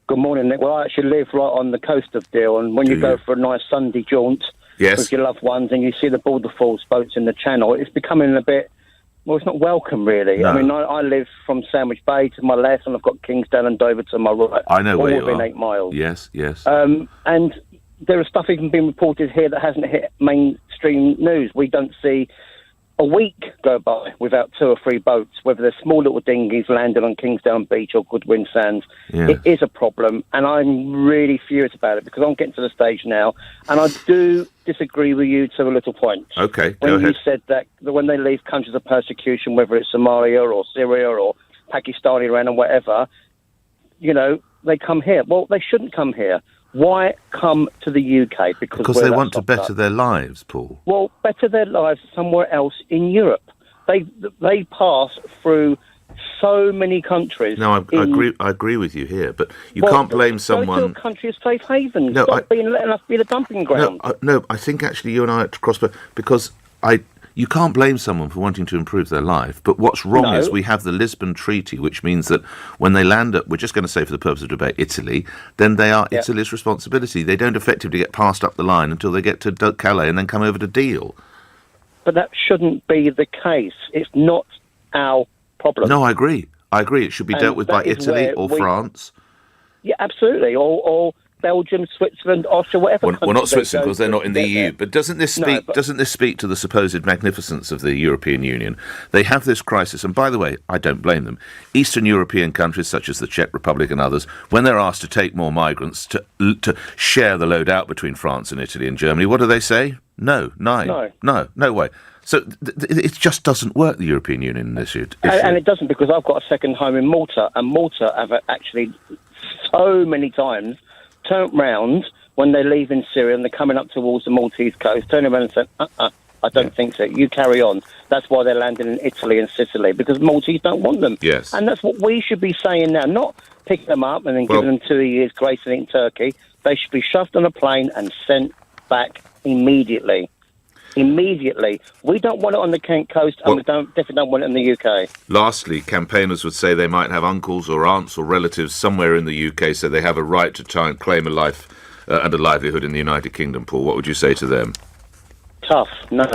Good morning, Nick. Well, I actually live right on the coast of Deal, and when you go for a nice Sunday jaunt with your loved ones and you see the border force boats in the channel, it's becoming a bit, well, it's not welcome, really. No. I mean, I live from Sandwich Bay to my left, and I've got Kingsdown and Dover to my right. I know where you within are. 8 miles. Yes. And there is stuff even being reported here that hasn't hit mainstream news. We don't see a week go by without 2 or 3 boats, whether they're small little dinghies landing on Kingsdown Beach or Goodwin Sands. Yeah. It is a problem, and I'm really furious about it because I'm getting to the stage now, and I do disagree with you to a little point. Okay, when go ahead. you said that when they leave countries of persecution, whether it's Somalia or Syria or Pakistan, Iran or whatever, they come here. Well, they shouldn't come here. Why come to the UK? Because they want to better their lives, Paul. Well, better their lives somewhere else in Europe. They pass through so many countries. No, I agree with you here, but you can't blame someone. Go to a country of safe haven. No, Stop letting us be the dumping ground. No, I think actually you and I are at cross, because you can't blame someone for wanting to improve their life, but what's wrong is we have the Lisbon Treaty, which means that when they land at, we're just going to say for the purpose of debate, Italy, then they are Italy's responsibility. They don't effectively get passed up the line until they get to Calais and then come over to Deal. But that shouldn't be the case. It's not our problem. No, I agree. It should be dealt with by Italy or France. Yeah, absolutely. Or Belgium, Switzerland, Austria, whatever. Well, not Switzerland because they're not in the EU. But doesn't this speak to the supposed magnificence of the European Union? They have this crisis, and by the way, I don't blame them. Eastern European countries such as the Czech Republic and others, when they're asked to take more migrants to share the load out between France and Italy and Germany, what do they say? No way. So it just doesn't work, the European Union, in this issue. And it doesn't, because I've got a second home in Malta, and Malta have actually so many times turned round when they leave in Syria and they're coming up towards the Maltese coast, turn around and say, I don't think so. You carry on. That's why they're landing in Italy and Sicily, because Maltese don't want them. Yes. And that's what we should be saying now, not picking them up and then giving them 2 years grace in Turkey. They should be shoved on a plane and sent back immediately. We don't want it on the Kent coast, and we definitely don't want it in the UK. Lastly, campaigners would say they might have uncles or aunts or relatives somewhere in the UK, so they have a right to try and claim a life and a livelihood in the United Kingdom. Paul, what would you say to them? Tough, no.